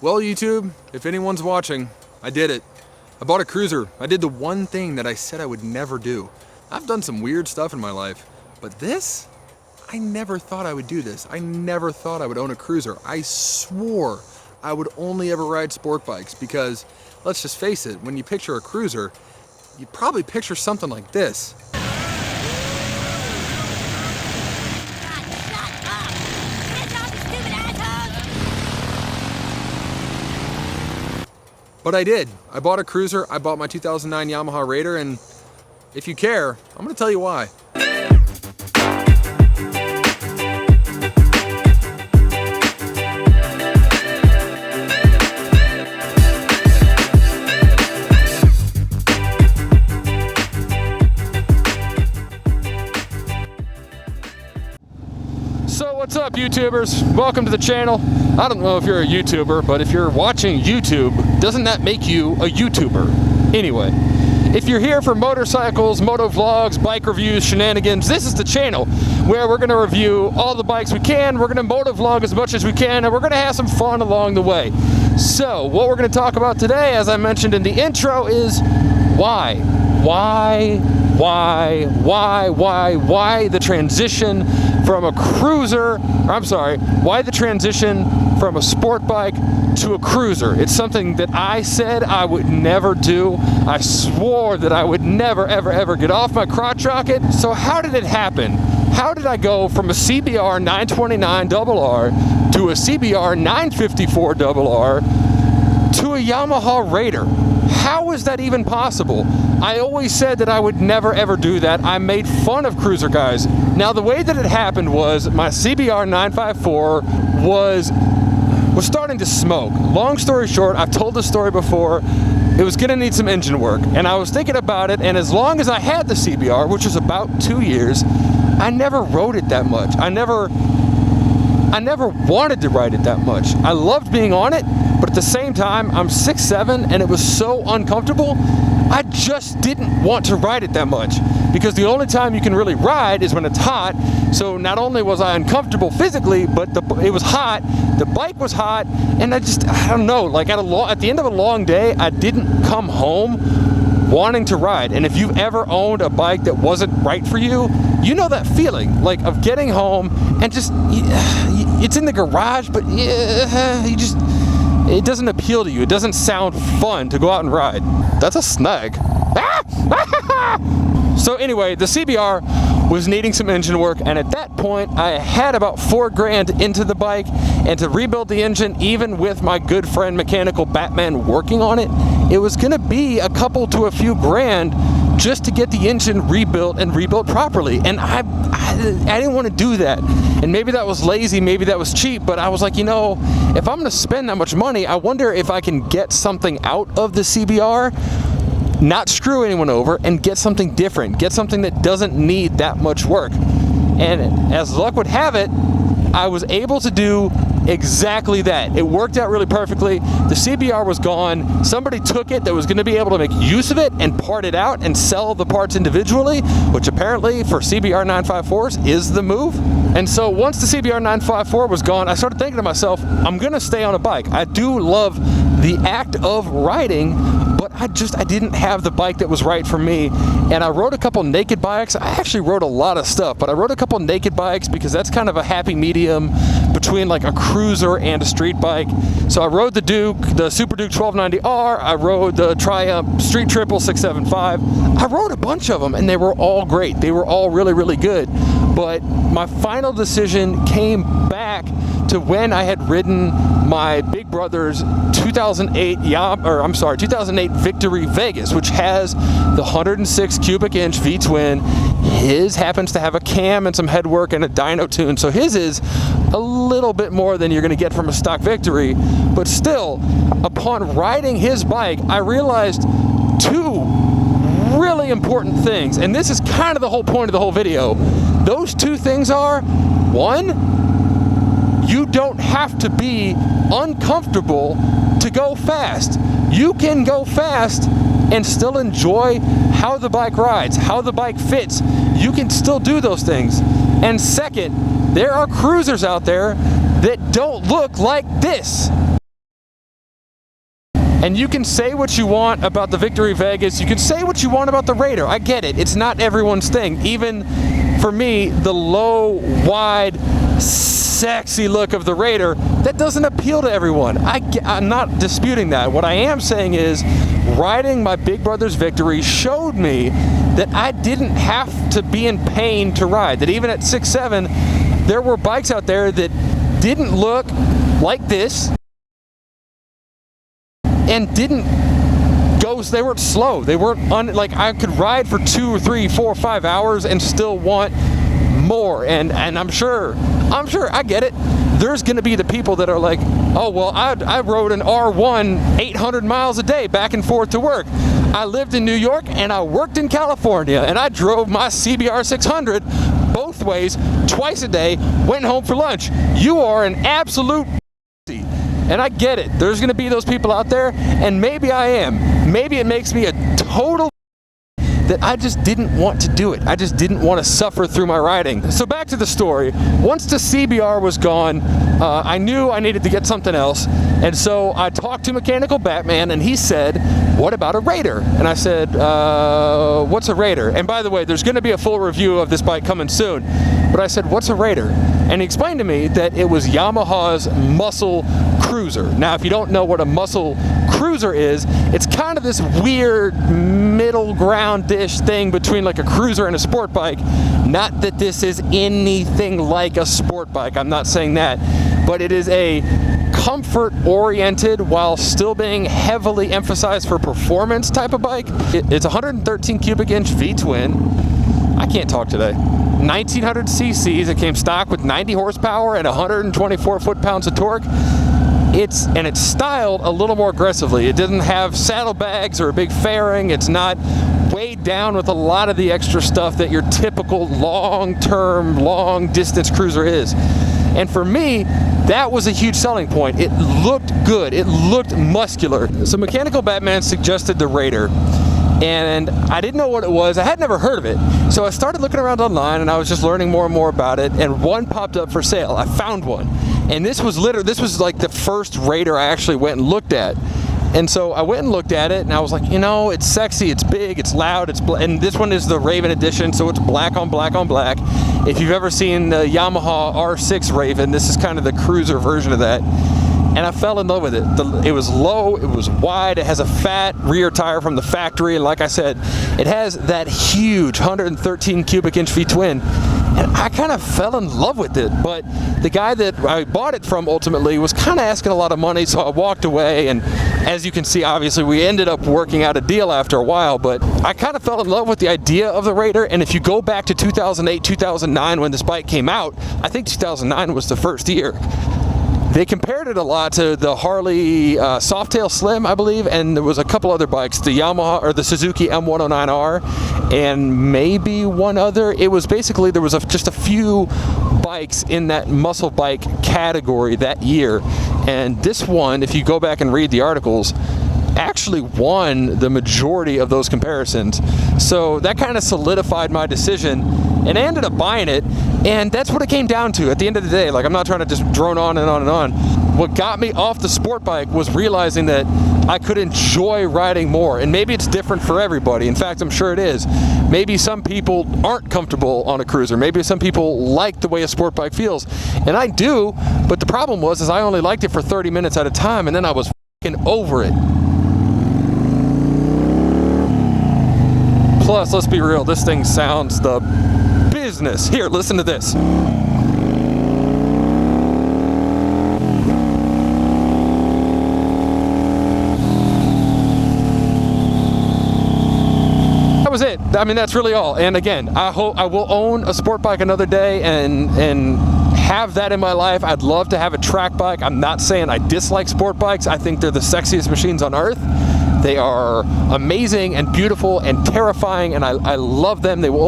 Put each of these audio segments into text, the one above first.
Well, YouTube, if anyone's watching, I did it. I bought a cruiser. I did the one thing that I said I would never do. I've done some weird stuff in my life, but this? I never thought I would do this. I never thought I would own a cruiser. I swore I would only ever ride sport bikes because, let's just face it, when you picture a cruiser, you probably picture something like this. But I did. I bought a cruiser, I bought my 2009 Yamaha Raider, and if you care, I'm gonna tell you why. So what's up, YouTubers? Welcome to the channel. I don't know if you're a YouTuber, but if you're watching YouTube, doesn't that make you a YouTuber? Anyway, if you're here for motorcycles, moto vlogs, bike reviews, shenanigans, this is the channel where we're gonna review all the bikes we can, we're gonna moto vlog as much as we can, and we're gonna have some fun along the way. So, what we're gonna talk about today, as I mentioned in the intro, is why? Why the transition from a cruiser, why the transition from a sport bike to a cruiser? It's something that I said I would never do. I swore that I would never, ever get off my crotch rocket. So how did it happen? How did I go from a CBR 929RR to a CBR 954RR to a Yamaha Raider? How is that even possible? I always said that I would never ever do that. I made fun of cruiser guys. Now the way that it happened was my CBR 954 was starting to smoke. Long story short, I've told this story before, it was gonna need some engine work. And I was thinking about it, and as long as I had the CBR, which was about 2 years, I never rode it that much. I never wanted to ride it that much. I loved being on it, but at the same time, I'm 6'7", and it was so uncomfortable, I just didn't want to ride it that much. Because the only time you can really ride is when it's hot. So not only was I uncomfortable physically, but it was hot, the bike was hot, and I don't know, like at the end of a long day, I didn't come home wanting to ride. And if you've ever owned a bike that wasn't right for you, you know that feeling, like of getting home and just, it's in the garage, but it doesn't appeal to you. It doesn't sound fun to go out and ride. That's a snag. So anyway, the CBR was needing some engine work, and at that point, I had about $4 grand into the bike, and to rebuild the engine, even with my good friend Mechanical Batman working on it, it was gonna be a couple to a few grand just to get the engine rebuilt and rebuilt properly. And I didn't want to do that. And maybe that was lazy, maybe that was cheap, but I was like, you know, if I'm gonna spend that much money, I wonder if I can get something out of the CBR, not screw anyone over, and get something different, get something that doesn't need that much work. And as luck would have it, I was able to do exactly that. It worked out really perfectly. The CBR was gone. Somebody took it that was going to be able to make use of it and part it out and sell the parts individually, which apparently for CBR 954s is the move. And so once the CBR 954 was gone, I started thinking to myself, I'm going to stay on a bike. I do love the act of riding, but I didn't have the bike that was right for me. And I rode a couple naked bikes. I actually rode a lot of stuff, but I rode a couple naked bikes because that's kind of a happy medium between like a cruiser and a street bike. So I rode the Duke, the Super Duke 1290R, I rode the Triumph Street Triple 675. I rode a bunch of them, and they were all great. They were all really, really good. But my final decision came back to when I had ridden my big brother's 2008 Victory Vegas, which has the 106 cubic inch V-twin. His happens to have a cam and some headwork and a dyno tune, so his is a little bit more than you're gonna get from a stock Victory. But still, upon riding his bike, I realized two really important things, and this is kind of the whole point of the whole video. Those two things are, one, you don't have to be uncomfortable to go fast. You can go fast and still enjoy how the bike rides, how the bike fits. You can still do those things. And second, there are cruisers out there that don't look like this. And you can say what you want about the Victory Vegas. You can say what you want about the Raider. I get it. It's not everyone's thing. Even for me, the low, wide, sexy look of the Raider, that doesn't appeal to everyone. I'm not disputing that. What I am saying is riding my big brother's Victory showed me that I didn't have to be in pain to ride. That even at 6'7", there were bikes out there that didn't look like this and didn't go, they weren't slow. They weren't like I could ride for 2 or 3, 4, 5 hours and still want more. And I'm sure I get it. There's going to be the people that are like, oh, well, I rode an R1 800 miles a day back and forth to work. I lived in New York and I worked in California and I drove my CBR 600 both ways twice a day, went home for lunch. You are an absolute and I get it. There's going to be those people out there, and maybe I am. Maybe it makes me a total that I just didn't want to do it. I just didn't want to suffer through my riding. So back to the story. Once the CBR was gone, I knew I needed to get something else. And so I talked to Mechanical Batman, and he said, what about a Raider? And I said, what's a Raider? And by the way, there's going to be a full review of this bike coming soon. But I said, what's a Raider? And he explained to me that it was Yamaha's Muscle Cruiser. Now, if you don't know what a Muscle Cruiser is, it's kind of this weird middle ground-ish thing between like a cruiser and a sport bike. Not that this is anything like a sport bike, I'm not saying that, but it is a comfort-oriented while still being heavily emphasized for performance type of bike. It's 113 cubic inch V-twin. I can't talk today. 1900 cc's. It came stock with 90 horsepower and 124 foot-pounds of torque. It's styled a little more aggressively. It doesn't have saddlebags or a big fairing. It's not weighed down with a lot of the extra stuff that your typical long-term, long-distance cruiser is. And for me, that was a huge selling point. It looked good. It looked muscular. So Mechanical Batman suggested the Raider. And I didn't know what it was. I had never heard of it. So I started looking around online and I was just learning more and more about it, and one popped up for sale. I found one. And this was like the first Raider I actually went and looked at. And so I went and looked at it and I was like, you know, it's sexy, it's big, it's loud, and this one is the Raven edition, so it's black on black on black. If you've ever seen the Yamaha R6 Raven, this is kind of the cruiser version of that. And I fell in love with it. It was low, it was wide, it has a fat rear tire from the factory, and like I said, it has that huge 113 cubic inch V-twin. And I kind of fell in love with it, but the guy that I bought it from ultimately was kind of asking a lot of money, so I walked away, and as you can see, obviously, we ended up working out a deal after a while, but I kind of fell in love with the idea of the Raider, and if you go back to 2008, 2009, when this bike came out, I think 2009 was the first year. They compared it a lot to the Harley Softail Slim, I believe, and there was a couple other bikes, the Yamaha or the Suzuki M109R, and maybe one other. It was basically, there was just a few bikes in that muscle bike category that year, and this one, if you go back and read the articles, actually won the majority of those comparisons. So that kind of solidified my decision, and I ended up buying it, and that's what it came down to at the end of the day. Like, I'm not trying to just drone on and on and on. What got me off the sport bike was realizing that I could enjoy riding more, and maybe it's different for everybody. In fact, I'm sure it is. Maybe some people aren't comfortable on a cruiser. Maybe some people like the way a sport bike feels, and I do, but the problem was I only liked it for 30 minutes at a time, and then I was f***ing over it. Plus, let's be real, this thing sounds the business. Here, listen to this. That was it. I mean, that's really all. And again, I hope I will own a sport bike another day and have that in my life. I'd love to have a track bike. I'm not saying I dislike sport bikes. I think they're the sexiest machines on earth. They are amazing and beautiful and terrifying, and I love them. They will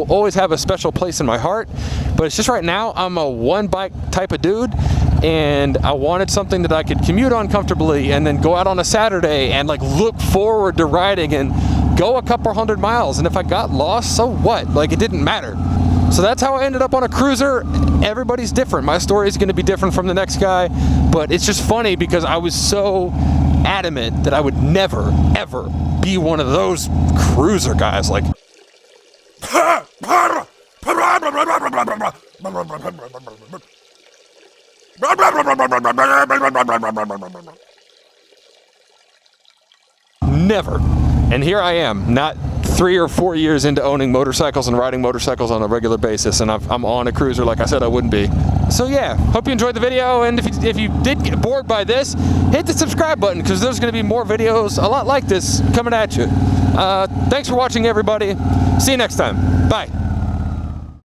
always have a special place in my heart. But it's just right now, I'm a one bike type of dude, and I wanted something that I could commute on comfortably and then go out on a Saturday and like look forward to riding and go a couple hundred miles. And if I got lost, so what? Like, it didn't matter. So that's how I ended up on a cruiser. Everybody's different. My story is going to be different from the next guy, but it's just funny because I was so adamant that I would never, ever be one of those cruiser guys. Like, never. And here I am, not 3 or 4 years into owning motorcycles and riding motorcycles on a regular basis, and I'm on a cruiser like I said I wouldn't be. So yeah, hope you enjoyed the video, and if you did get bored by this, hit the subscribe button, because there's going to be more videos a lot like this coming at you. Thanks for watching, everybody. See you next time. Bye.